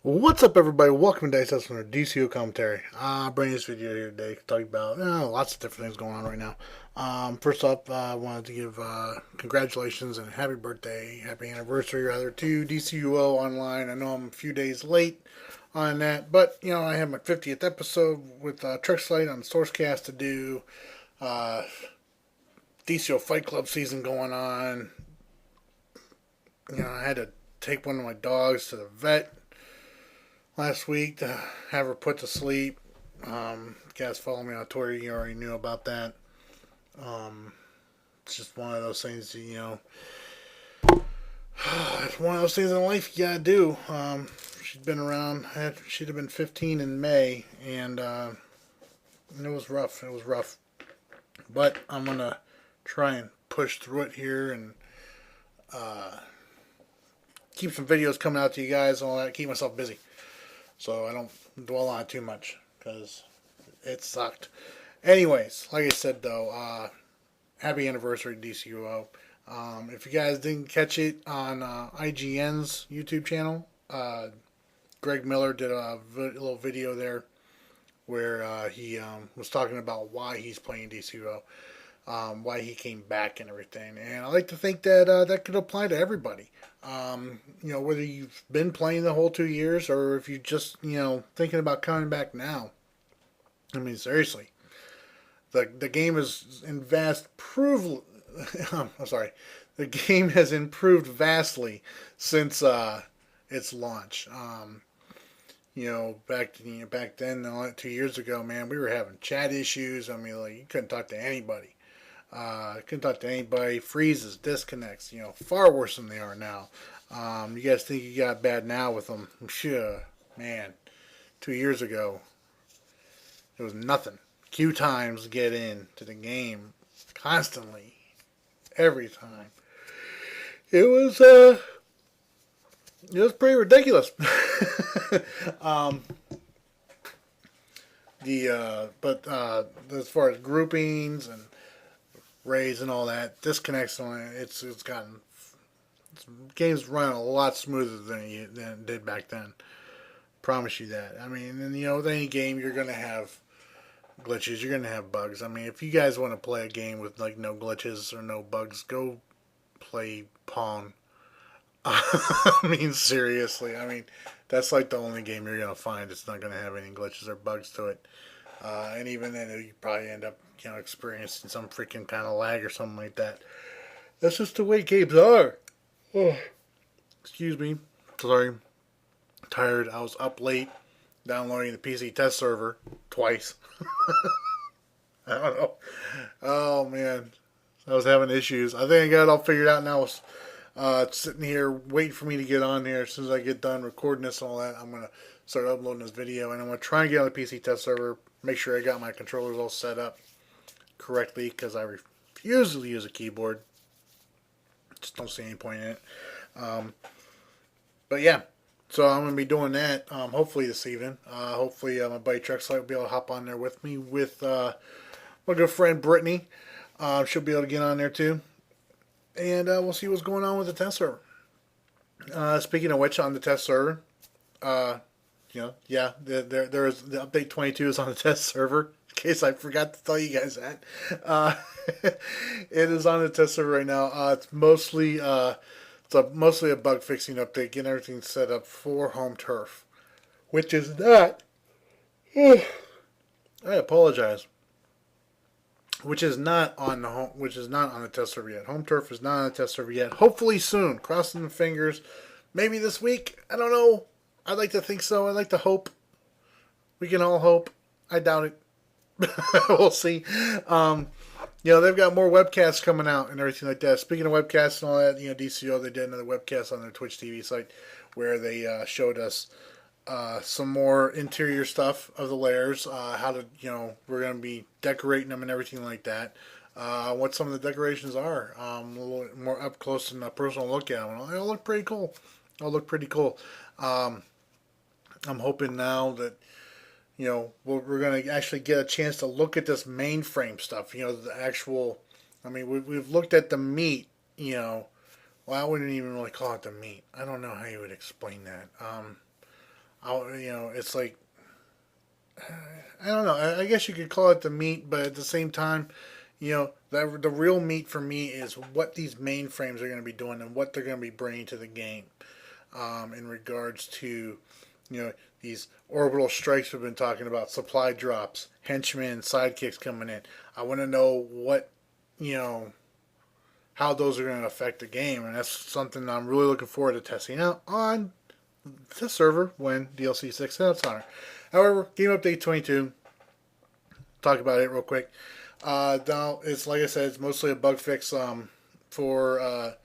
What's up, everybody? Welcome to Dice from DCUO commentary. Bringing this video here today to talk about lots of different things going on right now. First off, I wanted to give congratulations and happy birthday, happy anniversary rather, to DCUO Online. I know I'm a few days late on that, but I have my 50th episode with Trexlight on Sourcecast to do. DCO Fight Club season going on. I had to take one of my dogs to the vet last week to have her put to sleep. You guys follow me on Twitter, you already knew about that. It's just one of those things that, it's one of those things in life you gotta do. She's been around, she'd have been 15 in May, and it was rough. It was rough. But I'm gonna try and push through it here and keep some videos coming out to you guys and all that, keep myself busy, so I don't dwell on it too much, because it sucked. Anyways, like I said though, happy anniversary DCUO. If you guys didn't catch it on IGN's YouTube channel, Greg Miller did a little video there where he was talking about why he's playing DCUO, why he came back and everything. And I like to think that that could apply to everybody. Whether you've been playing the whole 2 years or if you just, thinking about coming back now. I mean, seriously. The game is in I'm sorry. The game has improved vastly since its launch. Back then, 2 years ago, man, we were having chat issues. I mean, like, you couldn't talk to anybody. Couldn't talk to anybody. Freezes, disconnects. Far worse than they are now. You guys think you got bad now with them? Sure, man. 2 years ago, it was nothing. Queue times get in to the game constantly, every time. It was pretty ridiculous. But as far as groupings and raids and all that, disconnects on it, game's running a lot smoother than it did back then. Promise you that. I mean, and with any game you're gonna have glitches, you're gonna have bugs. I mean, if you guys want to play a game with like no glitches or no bugs, go play Pong. I mean, seriously. I mean, that's like the only game you're gonna find that's not gonna have any glitches or bugs to it. And even then, you probably end up, experiencing some freaking kind of lag or something like that. That's just the way games are. Oh, excuse me. Sorry. Tired. I was up late downloading the PC test server twice. I don't know. Oh, man. I was having issues. I think I got it all figured out now. Sitting here waiting for me to get on here. As soon as I get done recording this and all that, I'm going to start uploading this video. And I'm going to try and get on the PC test server. Make sure I got my controllers all set up correctly, because I refuse to use a keyboard. Just don't see any point in it. But yeah. So I'm going to be doing that hopefully this evening. Hopefully my buddy Trexlight will be able to hop on there with me with my good friend Brittany. She'll be able to get on there too. And we'll see what's going on with the test server. Speaking of which, on the test server, there is the update 22 is on the test server. In case I forgot to tell you guys that, it is on the test server right now. It's mostly a bug fixing update, getting everything set up for home turf, which is not. I apologize. Which is not on the test server yet. Home turf is not on the test server yet. Hopefully soon. Crossing the fingers. Maybe this week. I don't know. I'd like to think so. I'd like to hope. We can all hope. I doubt it. We'll see. They've got more webcasts coming out and everything like that. Speaking of webcasts and all that, DCO, they did another webcast on their Twitch TV site where they showed us some more interior stuff of the layers, how to, we're going to be decorating them and everything like that. What some of the decorations are, a little more up close and a personal look at them. They'll look pretty cool. I'm hoping now that, we're going to actually get a chance to look at this mainframe stuff, the actual, I mean, we've looked at the meat, well, I wouldn't even really call it the meat. I don't know how you would explain that. It's like, I don't know. I guess you could call it the meat, but at the same time, the real meat for me is what these mainframes are going to be doing and what they're going to be bringing to the game, in regards to, these orbital strikes we've been talking about, supply drops, henchmen, sidekicks coming in. I want to know what, you know, how those are going to affect the game, and that's something I'm really looking forward to testing out on the server when DLC 6 is on it. However, Game Update 22, talk about it real quick. Now, it's like I said, it's mostly a bug fix for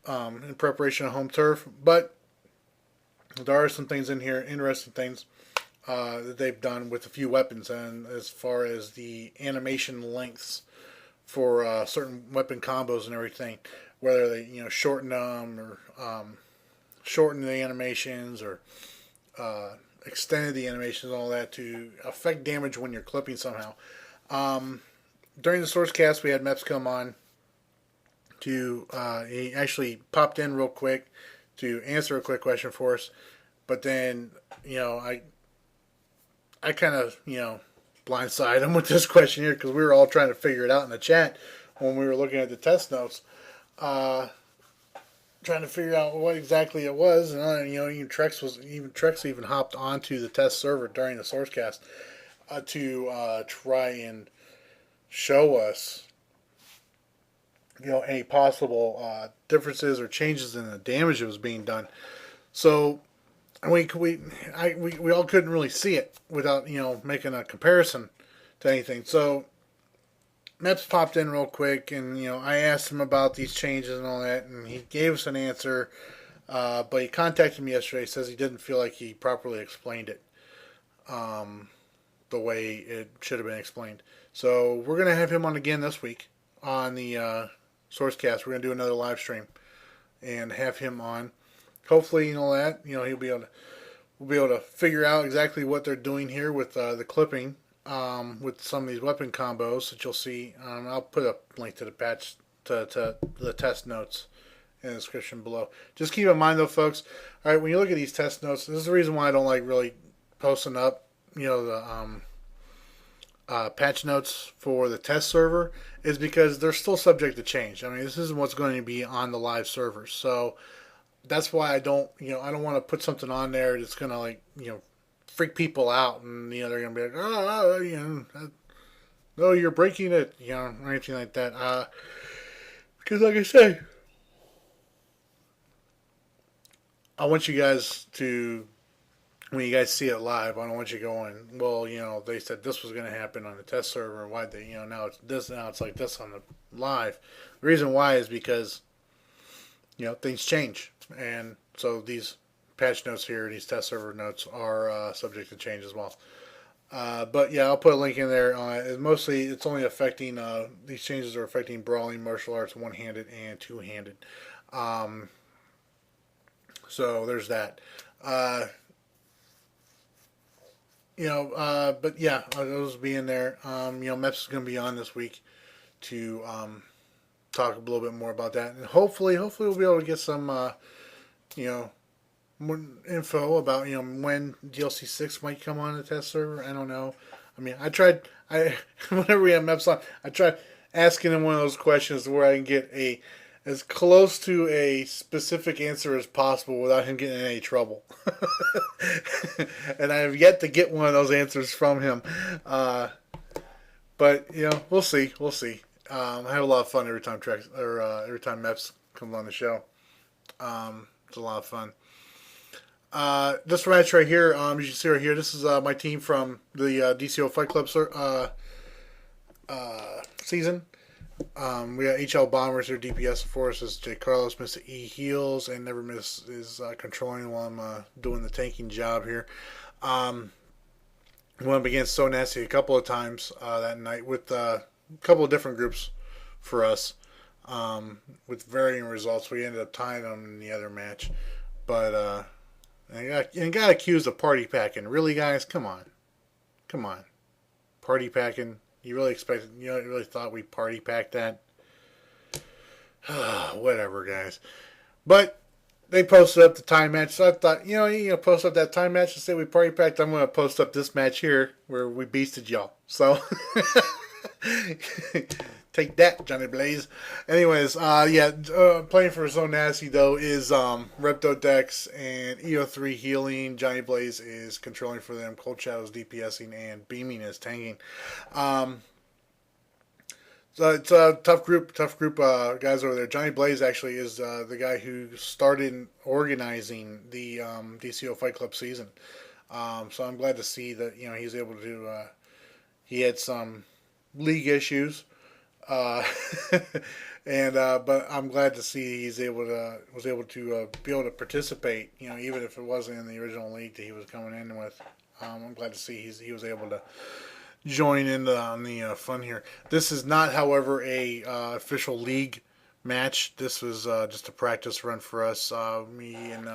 in preparation of home turf, but there are some things in here, interesting things that they've done with a few weapons, and as far as the animation lengths for certain weapon combos and everything, whether they shorten them or shorten the animations or extended the animations and all that to affect damage when you're clipping somehow. During the source cast, we had Meps come on to he actually popped in real quick to answer a quick question for us, but then I kind of blindsided him with this question here because we were all trying to figure it out in the chat when we were looking at the test notes, trying to figure out what exactly it was, and even Trex even hopped onto the test server during the source cast to try and show us any possible differences or changes in the damage that was being done. So we all couldn't really see it without making a comparison to anything. So Meps popped in real quick, and I asked him about these changes and all that, and he gave us an answer. But he contacted me yesterday. Says he didn't feel like he properly explained it the way it should have been explained. So we're gonna have him on again this week on the Sourcecast. We're gonna do another live stream and have him on. Hopefully, he'll be able to. We'll be able to figure out exactly what they're doing here with the clipping, with some of these weapon combos that you'll see. I'll put a link to the patch to the test notes in the description below. Just keep in mind, though, folks. All right, when you look at these test notes, this is the reason why I don't like really posting up, the patch notes for the test server, is because they're still subject to change. I mean, this isn't what's going to be on the live servers, so that's why I don't want to put something on there that's going to freak people out, and they're going to be like, no, you're breaking it, or anything like that. Because like I say, I want you guys to, when you guys see it live, I don't want you going, well, they said this was going to happen on the test server, why they, now it's this, now it's like this on the live. The reason why is because, things change. And so these patch notes here, these test server notes are subject to change as well. But yeah, I'll put a link in there. It's only affecting, these changes are affecting brawling, martial arts, one-handed and two-handed. So there's that. But yeah, those will be in there. Meps is going to be on this week to talk a little bit more about that, and hopefully we'll be able to get some more info about when DLC 6 might come on the test server. I don't know. I mean, whenever we have Meps on, I tried asking him one of those questions where I can get as close to a specific answer as possible without him getting in any trouble. And I have yet to get one of those answers from him. But we'll see. I have a lot of fun every time every time Meps comes on the show. It's a lot of fun. This match right here, as you can see right here, this is my team from the DCUO Fight Club season. We got HL Bombers here, DPS of course is J. Carlos, Mr. E heals, and Never Miss is controlling while I'm doing the tanking job here. We went up against So Nasty a couple of times that night with a couple of different groups for us, with varying results. We ended up tying them in the other match, but I got accused of party packing. Really, guys? Come on, party packing. You really thought we party packed that? Whatever, guys. But they posted up the time match. So I thought, post up that time match and say we party packed. I'm going to post up this match here where we beasted y'all. So take that, Johnny Blaze. Anyways, playing for So Nasty though is Repto Dex and EO3 healing. Johnny Blaze is controlling for them. Cold Shadows DPSing and Beaming is tanking. So it's a tough group guys over there. Johnny Blaze actually is the guy who started organizing the DCO Fight Club season. So I'm glad to see that he's able to. He had some league issues, and but I'm glad to see was able to be able to participate. Even if it wasn't in the original league that he was coming in with. I'm glad to see he was able to join in on the fun here. This is not, however, a official league match. This was just a practice run for us. Me and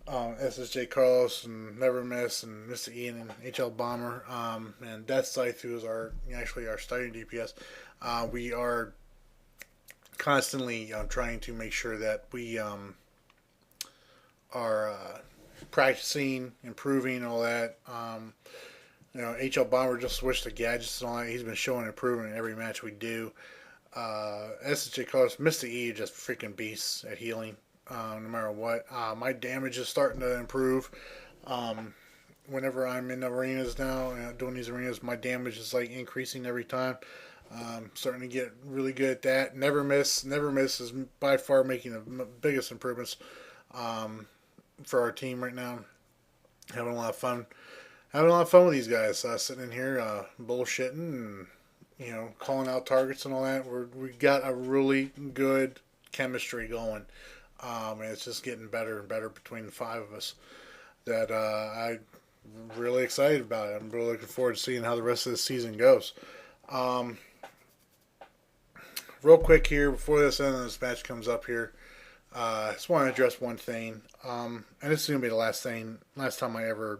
SSJ Carlos and Never Miss and Mr. Ian and HL Bomber and Death Scythe, who is actually our starting DPS. We are constantly trying to make sure that we are practicing, improving, all that. HL Bomber just switched the gadgets and all that. He's been showing improvement in every match we do. SSJ Carlos, Mr. E, just freaking beasts at healing, no matter what. My damage is starting to improve. Whenever I'm in arenas now, doing these arenas, my damage is like increasing every time. Starting to get really good at that. Never Miss is by far making the biggest improvements for our team right now. Having a lot of fun with these guys. Sitting in here bullshitting and calling out targets and all that. We got a really good chemistry going, and it's just getting better and better between the five of us. That I'm really excited about it. I'm really looking forward to seeing how the rest of the season goes. Real quick here before this match comes up here, I just want to address one thing, and this is gonna be the last time I ever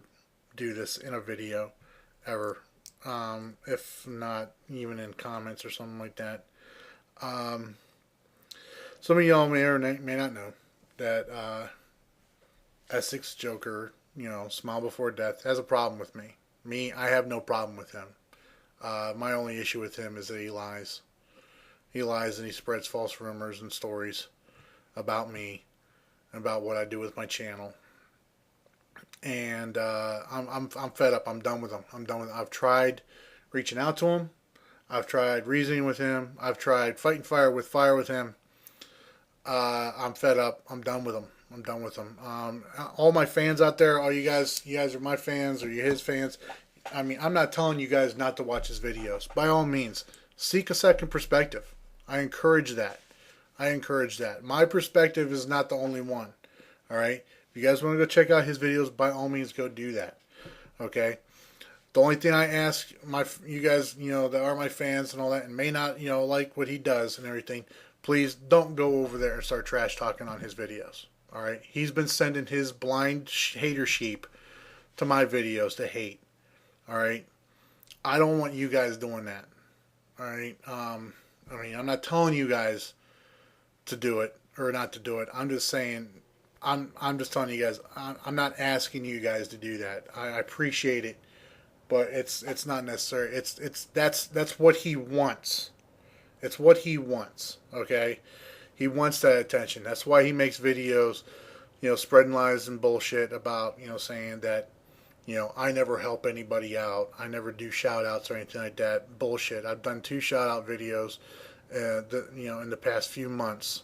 do this in a video ever, if not even in comments or something like that. Some of y'all may or may not know that Essex Joker, Smile Before Death, has a problem with me. I have no problem with him. My only issue with him is that he lies. He lies and he spreads false rumors and stories about me, about what I do with my channel. And I'm fed up. I'm done with him. I've tried reaching out to him. I've tried reasoning with him. I've tried fighting fire with him. I'm fed up. I'm done with him. All my fans out there, all you guys are my fans, or you're his fans. I mean, I'm not telling you guys not to watch his videos. By all means, seek a second perspective. I encourage that. My perspective is not the only one. All right? If you guys want to go check out his videos, by all means, go do that. Okay? The only thing I ask you guys, that are my fans and all that, and may not, like what he does and everything, please don't go over there and start trash talking on his videos. All right? He's been sending his blind hater sheep to my videos to hate. All right? I don't want you guys doing that. All right? I'm not telling you guys to do it or not to do it. I'm just saying, I'm just telling you guys, I'm not asking you guys to do that. I appreciate it, but it's not necessary. That's what he wants. It's what he wants. Okay, he wants that attention. That's why he makes videos, spreading lies and bullshit about, saying that, I never help anybody out. I never do shout outs or anything like that. Bullshit. I've done 2 shout out videos, in the past few months.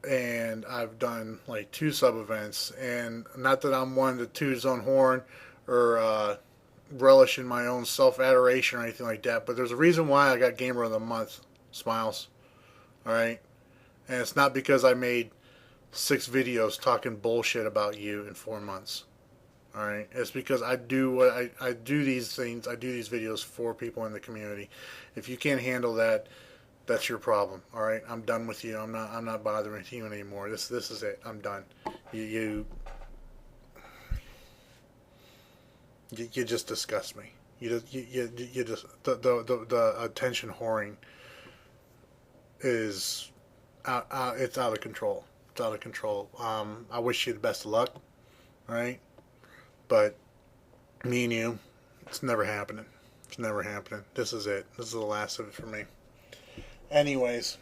And I've done like 2 sub events, and not that I'm one to toot his own horn or relish in my own self adoration or anything like that, but there's a reason why I got Gamer of the Month, Smiles. All right, and it's not because I made 6 videos talking bullshit about you in 4 months. All right, it's because I do I do these things. I do these videos for people in the community. If you can't handle that, that's your problem. All right, I'm done with you. I'm not bothering you anymore. This is it. I'm done. You just disgust me. You just the attention whoring is out. It's out of control. It's out of control. I wish you the best of luck. All right, but me and you, it's never happening. It's never happening. This is it. This is the last of it for me. Anyways,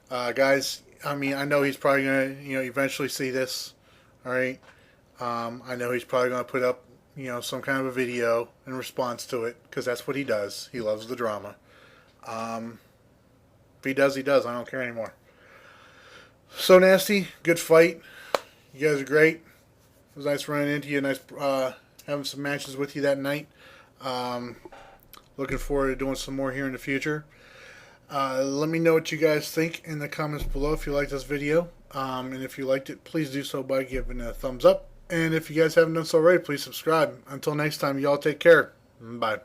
guys, I mean, I know he's probably gonna, eventually see this. All right. I know he's probably gonna put up, some kind of a video in response to it, because that's what he does. He loves the drama. If he does, he does. I don't care anymore. So Nasty, good fight. You guys are great. It was nice running into you. Nice having some matches with you that night. Looking forward to doing some more here in the future. Let me know what you guys think in the comments below if you like this video. And if you liked it, please do so by giving it a thumbs up. And if you guys haven't done so already, please subscribe. Until next time, y'all take care. Bye.